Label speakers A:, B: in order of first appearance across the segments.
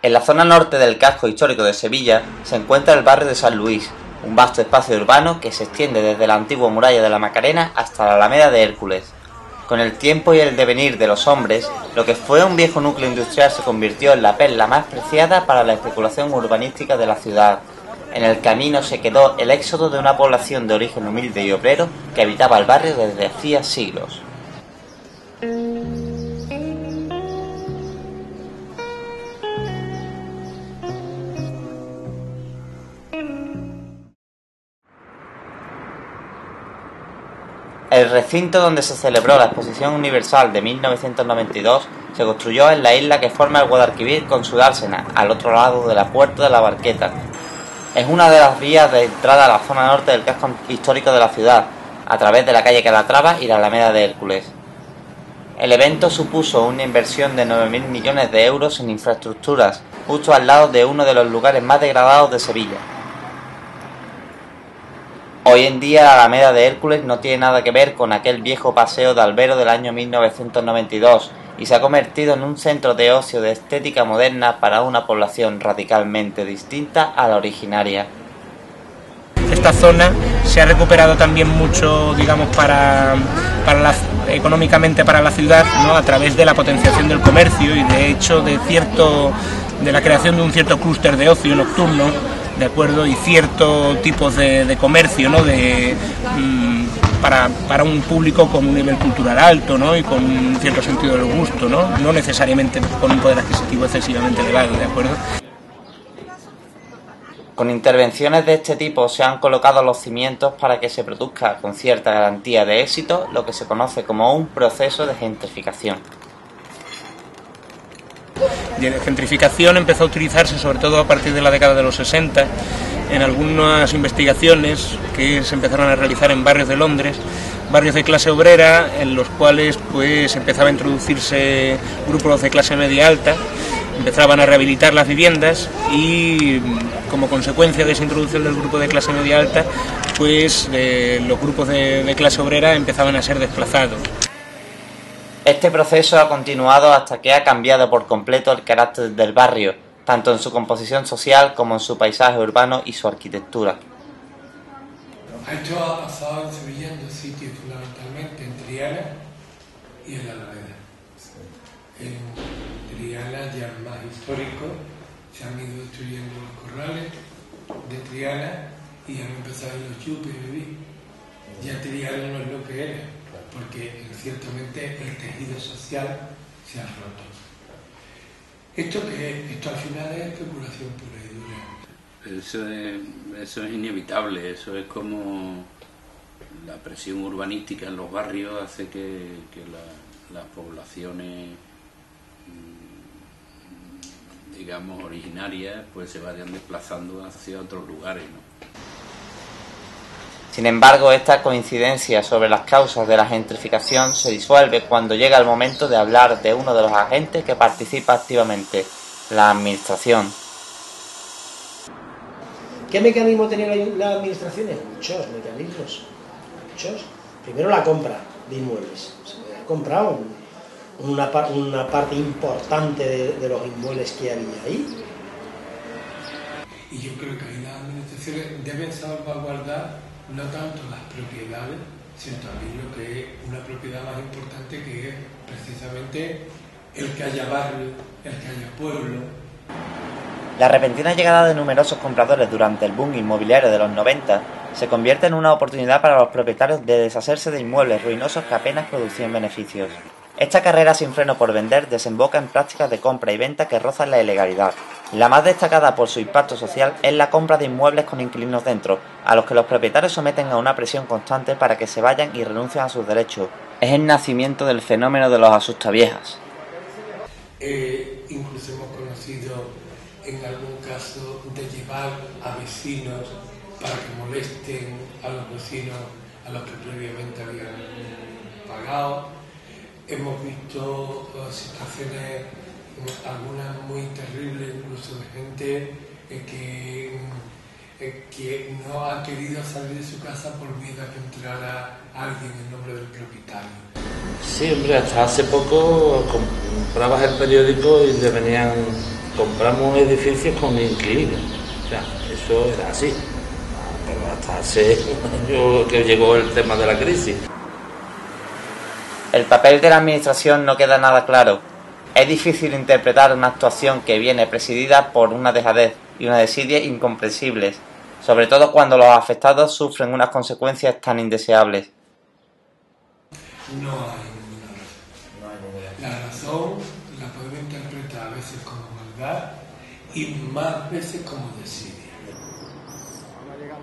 A: En la zona norte del casco histórico de Sevilla se encuentra el barrio de San Luis, un vasto espacio urbano que se extiende desde la antigua muralla de la Macarena hasta la Alameda de Hércules. Con el tiempo y el devenir de los hombres, lo que fue un viejo núcleo industrial se convirtió en la perla más preciada para la especulación urbanística de la ciudad. En el camino se quedó el éxodo de una población de origen humilde y obrero que habitaba el barrio desde hacía siglos. El recinto donde se celebró la Exposición Universal de 1992 se construyó en la isla que forma el Guadalquivir con su dársena, al otro lado de la Puerta de la Barqueta. Es una de las vías de entrada a la zona norte del casco histórico de la ciudad, a través de la calle Calatrava y la Alameda de Hércules. El evento supuso una inversión de 9.000 millones de euros en infraestructuras, justo al lado de uno de los lugares más degradados de Sevilla. Hoy en día la Alameda de Hércules no tiene nada que ver con aquel viejo paseo de Albero del año 1992 y se ha convertido en un centro de ocio de estética moderna para una población radicalmente distinta a la originaria.
B: Esta zona se ha recuperado también mucho, digamos, económicamente para la ciudad, ¿no?, a través de la potenciación del comercio y de hecho de la creación de un cierto clúster de ocio nocturno, ¿de acuerdo? Y ciertos tipos de comercio, ¿no?, para un público con un nivel cultural alto, ¿no?, y con un cierto sentido del gusto, no necesariamente con un poder adquisitivo excesivamente elevado, ¿de acuerdo?
A: Con intervenciones de este tipo se han colocado los cimientos para que se produzca con cierta garantía de éxito lo que se conoce como un proceso de gentrificación.
B: La gentrificación empezó a utilizarse sobre todo a partir de la década de los 60 en algunas investigaciones que se empezaron a realizar en barrios de Londres, barrios de clase obrera en los cuales pues empezaba a introducirse grupos de clase media alta, empezaban a rehabilitar las viviendas y como consecuencia de esa introducción del grupo de clase media alta pues los grupos de clase obrera empezaban a ser desplazados.
A: Este proceso ha continuado hasta que ha cambiado por completo el carácter del barrio, tanto en su composición social como en su paisaje urbano y su arquitectura.
C: Esto ha pasado en Sevilla en dos sitios, fundamentalmente en Triana y en la Alameda. En Triana, ya más histórico, se han ido destruyendo los corrales de Triana y han empezado los yupes a vivir. Ya Triana no es lo que era, porque ciertamente el tejido social se ha roto. Esto al final es especulación pura y dura.
D: Eso es inevitable, eso es como la presión urbanística en los barrios hace que las poblaciones, digamos, originarias pues se vayan desplazando hacia otros lugares, ¿no?
A: Sin embargo, esta coincidencia sobre las causas de la gentrificación se disuelve cuando llega el momento de hablar de uno de los agentes que participa activamente, la administración.
E: ¿Qué mecanismo tenía la administración? Muchos mecanismos. Muchos. Primero la compra de inmuebles. Se ha comprado una parte importante de los inmuebles que había ahí.
C: Y yo creo que ahí las administraciones deben salvaguardar no tanto las propiedades, sino también lo que es una propiedad más importante, que es precisamente el que haya barrio, el que haya pueblo.
A: La repentina llegada de numerosos compradores durante el boom inmobiliario de los 90 se convierte en una oportunidad para los propietarios de deshacerse de inmuebles ruinosos que apenas producían beneficios. Esta carrera sin freno por vender desemboca en prácticas de compra y venta que rozan la ilegalidad. La más destacada por su impacto social es la compra de inmuebles con inquilinos dentro, a los que los propietarios someten a una presión constante para que se vayan y renuncien a sus derechos. Es el nacimiento del fenómeno de los asustaviejas.
C: Incluso hemos conocido en algún caso de llevar a vecinos para que molesten a los vecinos a los que previamente habían pagado. Hemos visto situaciones, algunas muy terribles, incluso de gente que no ha querido salir de su casa por miedo a que entrara alguien en nombre del propietario.
F: Sí, hombre, hasta hace poco comprabas el periódico y te venían compramos edificios con inquilinos. O sea, eso era así. Pero hasta hace un año que llegó el tema de la crisis.
A: El papel de la administración no queda nada claro. Es difícil interpretar una actuación que viene presidida por una dejadez y una desidia incomprensibles, sobre todo cuando los afectados sufren unas consecuencias tan indeseables.
C: No hay ninguna razón. La razón la podemos interpretar a veces como maldad y más veces como desidia.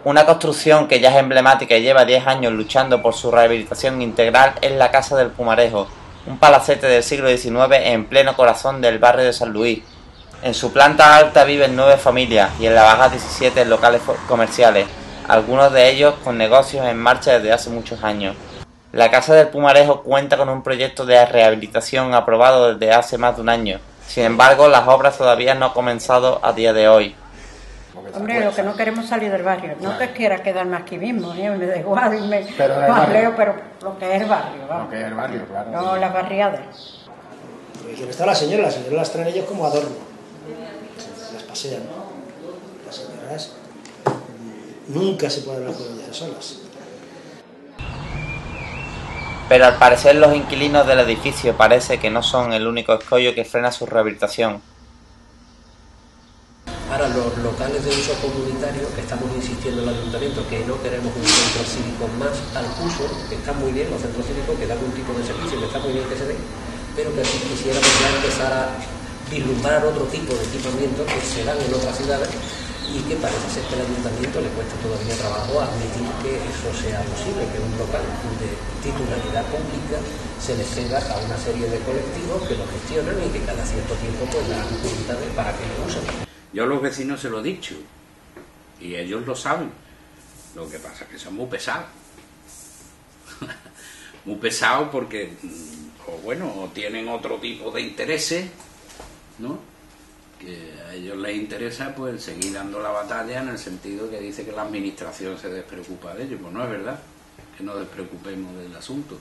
A: Una construcción que ya es emblemática y lleva 10 años luchando por su rehabilitación integral es la Casa del Pumarejo, un palacete del siglo XIX en pleno corazón del barrio de San Luis. En su planta alta viven 9 familias y en la baja 17 locales comerciales, algunos de ellos con negocios en marcha desde hace muchos años. La Casa del Pumarejo cuenta con un proyecto de rehabilitación aprobado desde hace más de un año. Sin embargo, las obras todavía no han comenzado a día de hoy.
G: Hombre, lo que no queremos es salir del barrio. No que quiera quedarme aquí mismo, me da igual,
H: pero
G: lo que es el barrio. ¿va?
H: Lo que es el barrio, claro.
G: No las barriadas.
E: Porque quien está la señora las traen ellos como adorno. Las pasean. Las señoras nunca se pueden hablar con ellas solas.
A: Pero al parecer los inquilinos del edificio parece que no son el único escollo que frena su rehabilitación.
I: Ahora, los locales de uso comunitario, que estamos insistiendo en el ayuntamiento, que no queremos un centro cívico más al uso, que están muy bien los centros cívicos, que dan un tipo de servicio, que está muy bien que se den, pero que si quisiéramos ya empezar a vislumbrar otro tipo de equipamiento que se dan en otras ciudades y que parece ser que al ayuntamiento le cuesta todavía trabajo admitir que eso sea posible, que un local de titularidad pública se le ceda a una serie de colectivos que lo gestionan y que cada cierto tiempo pues dan voluntades para que lo usen.
D: Yo a los vecinos se lo he dicho y ellos lo saben. Lo que pasa es que son muy pesados. Muy pesados porque, o tienen otro tipo de intereses, ¿no? Que a ellos les interesa pues seguir dando la batalla en el sentido que dice que la administración se despreocupa de ellos. Pues no es verdad, que nos despreocupemos del asunto.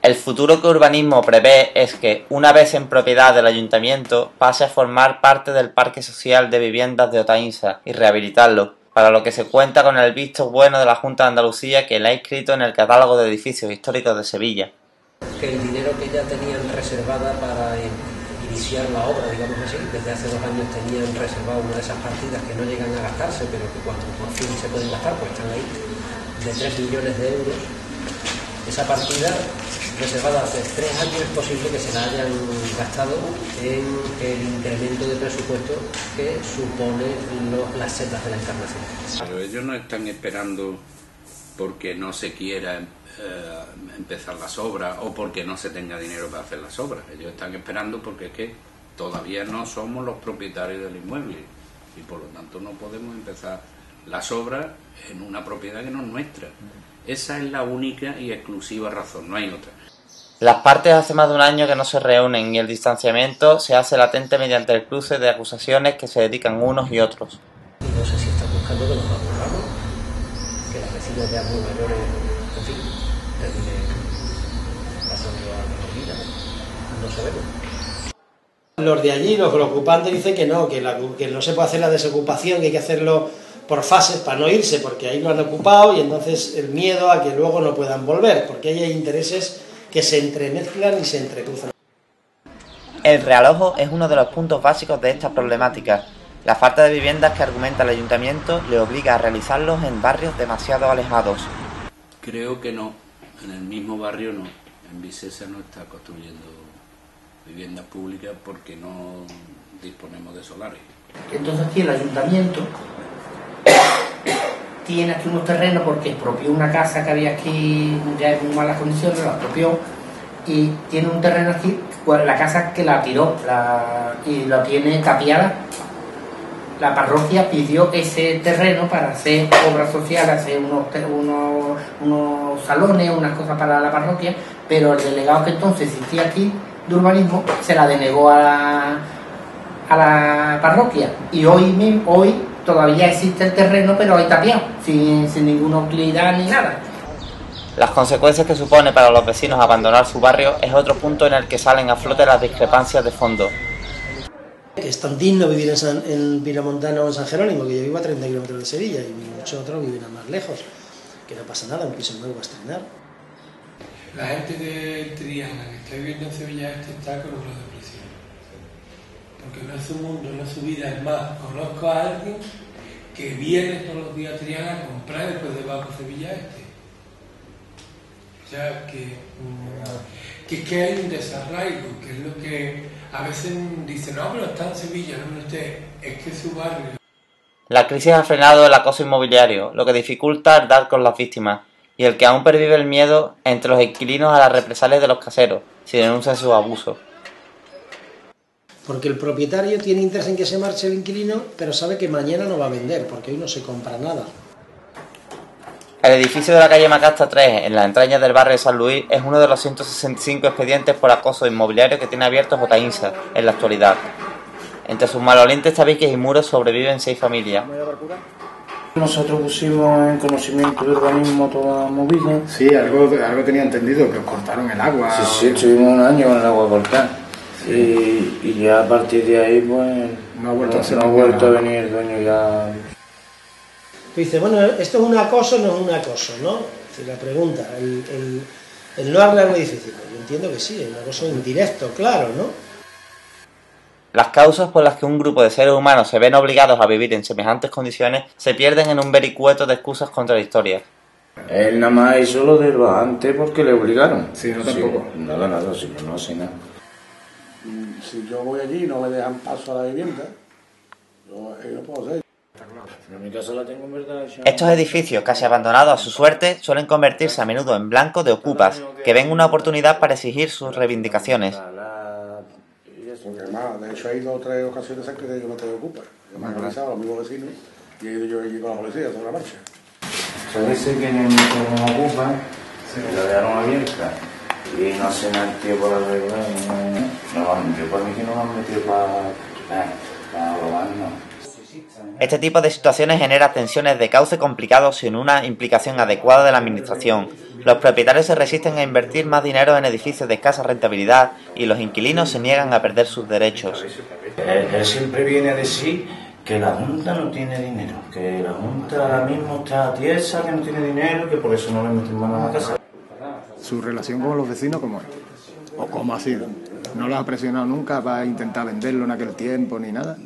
A: El futuro que Urbanismo prevé es que, una vez en propiedad del ayuntamiento, pase a formar parte del Parque Social de Viviendas de Otaínsa y rehabilitarlo, para lo que se cuenta con el visto bueno de la Junta de Andalucía, que la ha inscrito en el catálogo de edificios históricos de Sevilla.
I: Que el dinero que ya tenían reservada para iniciar la obra, digamos así, desde hace 2 años tenían reservado una de esas partidas que no llegan a gastarse, pero que cuando por fin se pueden gastar, pues están ahí, de 3 millones de euros. Esa partida reservada hace 3 años es posible que se la hayan gastado en el incremento de presupuesto que supone las setas de la Encarnación.
D: Pero ellos no están esperando porque no se quiera empezar las obras o porque no se tenga dinero para hacer las obras. Ellos están esperando porque es que todavía no somos los propietarios del inmueble y por lo tanto no podemos empezar las obras en una propiedad que no es nuestra. Esa es la única y exclusiva razón, no hay otra.
A: Las partes hace más de un año que no se reúnen y el distanciamiento se hace latente mediante el cruce de acusaciones que se dedican unos y otros.
I: Y no sé si están buscando que nos aburramos, que las vecinas ya muy mayores, en fin, terminen pasando a la vida, no sabemos.
E: Los de allí, los ocupantes dicen que no, que no se puede hacer la desocupación, que hay que hacerlo por fases para no irse, porque ahí lo han ocupado y entonces el miedo a que luego no puedan volver, porque ahí hay intereses que se entremezclan y se entrecruzan.
A: El realojo es uno de los puntos básicos de estas problemáticas. La falta de viviendas que argumenta el ayuntamiento le obliga a realizarlos en barrios demasiado alejados.
D: Creo que no, en el mismo barrio no. En Vicesa no está construyendo viviendas públicas porque no disponemos de solares.
J: Entonces aquí el ayuntamiento tiene aquí unos terrenos porque expropió una casa que había aquí ya en muy malas condiciones, la expropió y tiene un terreno aquí, pues la casa que la tiró y lo tiene tapiada. La parroquia pidió ese terreno para hacer obras sociales, hacer unos salones, unas cosas para la parroquia, pero el delegado que entonces existía aquí de urbanismo se la denegó a la parroquia y hoy todavía existe el terreno, pero hay tapiado, sin ninguna utilidad ni nada.
A: Las consecuencias que supone para los vecinos abandonar su barrio es otro punto en el que salen a flote las discrepancias de fondo.
E: Que es tan digno vivir en Pinamontana o en San Jerónimo, que yo vivo a 30 kilómetros de Sevilla y muchos otros viven a más lejos, que no pasa nada, un piso nuevo a estrenar.
C: La gente de Triana que está viviendo en Sevilla está con una depresión, porque no es su mundo, no es su vida. Es más, conozco a alguien que viene todos los días a Triana a comprar después de Banco Sevilla O sea, que hay un desarraigo, que es lo que a veces dicen, no, pero está en Sevilla, no usted, es que es su barrio.
A: La crisis ha frenado el acoso inmobiliario, lo que dificulta el dar con las víctimas, y el que aún pervive el miedo entre los inquilinos a las represalias de los caseros, si denuncian sus abusos.
E: Porque el propietario tiene interés en que se marche el inquilino, pero sabe que mañana no va a vender, porque hoy no se compra nada.
A: El edificio de la calle Macasta 3, en las entrañas del barrio de San Luis, es uno de los 165 expedientes por acoso inmobiliario que tiene abierto J-INSA en la actualidad. Entre sus malolientes tabiques y muros sobreviven 6 familias.
H: Nosotros pusimos en conocimiento de urbanismo toda movida.
K: Sí, algo tenía entendido, que os cortaron el agua.
H: Sí, estuvimos un año con el agua cortada. Y ya a partir de ahí, pues,
K: no ha vuelto
H: a venir el dueño ya.
E: Tú dices, bueno, esto es un acoso, no es un acoso, ¿no? Es la pregunta, el no arreglar un edificio. Yo entiendo que sí, es un acoso indirecto, claro, ¿no?
A: Las causas por las que un grupo de seres humanos se ven obligados a vivir en semejantes condiciones se pierden en un vericueto de excusas contradictorias.
H: Él nada más hizo lo del bajante porque le obligaron.
K: Sí, no tampoco.
H: Nada, si yo no hace nada.
L: Si yo voy allí y no me dejan paso a la vivienda, yo no puedo hacer.
H: En mi casa la tengo en verdad.
A: Estos edificios, casi abandonados a su suerte, suelen convertirse a menudo en blanco de ocupas, que ven una oportunidad para exigir sus reivindicaciones.
L: Porque además, de hecho hay 2 o 3 ocasiones en que yo me te ocupa. Yo me he organizado a los mismos vecinos y he ido yo allí con la policía sobre la marcha.
H: Se dice que no me ocupa, la dejaron abierta y no se me han metido por arreglar. Yo por mí que no me han metido para robarnos.
A: Este tipo de situaciones genera tensiones de cauce complicado sin una implicación adecuada de la administración. Los propietarios se resisten a invertir más dinero en edificios de escasa rentabilidad y los inquilinos se niegan a perder sus derechos.
H: Él siempre viene a decir que la Junta no tiene dinero, que la Junta ahora mismo está tiesa, que no tiene dinero, que por eso no le meten mano a la casa.
K: ¿Su relación con los vecinos cómo es? ¿O cómo ha sido? ¿No los ha presionado nunca para intentar venderlo en aquel tiempo ni nada?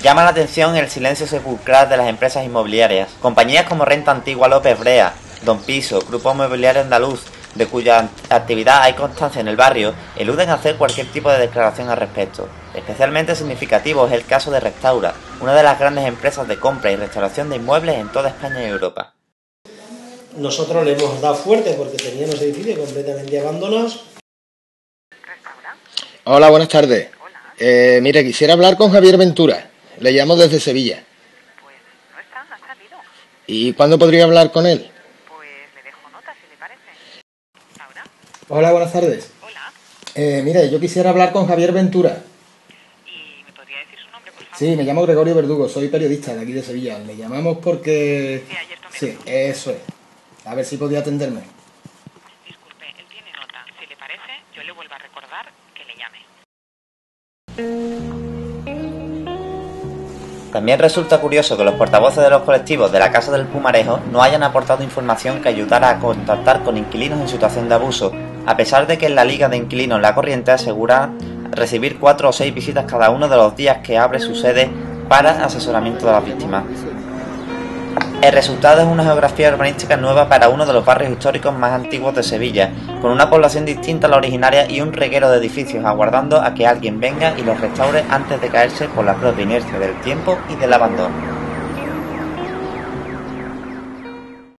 A: Llama la atención el silencio sepulcral de las empresas inmobiliarias. Compañías como Renta Antigua López Brea, Don Piso, Grupo Inmobiliario Andaluz, de cuya actividad hay constancia en el barrio, eluden hacer cualquier tipo de declaración al respecto. Especialmente significativo es el caso de Restaura, una de las grandes empresas de compra y restauración de inmuebles en toda España y Europa.
E: Nosotros le hemos dado fuerte porque tenían los edificios completamente abandonados.
M: Hola, buenas tardes. Mire, quisiera hablar con Javier Ventura. Le llamo desde Sevilla.
N: Pues no está, ha salido.
M: ¿Y cuándo podría hablar con él?
N: Pues le dejo nota, si le parece. ¿Ahora?
M: Hola, buenas tardes.
N: Hola.
M: Mire, yo quisiera hablar con Javier Ventura.
N: ¿Y me podría decir su nombre, por favor?
M: Sí, me llamo Gregorio Verdugo, soy periodista de aquí de Sevilla. Le llamamos porque...
N: Sí, ayer tomé.
M: Sí, eso es. A ver si podía atenderme.
N: Disculpe, él tiene nota. Si le parece, yo le vuelvo a recordar que le llame.
A: También resulta curioso que los portavoces de los colectivos de la Casa del Pumarejo no hayan aportado información que ayudara a contactar con inquilinos en situación de abuso, a pesar de que en la Liga de Inquilinos La Corriente asegura recibir 4 o 6 visitas cada uno de los días que abre su sede para asesoramiento de las víctimas. El resultado es una geografía urbanística nueva para uno de los barrios históricos más antiguos de Sevilla, con una población distinta a la originaria y un reguero de edificios aguardando a que alguien venga y los restaure antes de caerse por la propia inercia del tiempo y del abandono.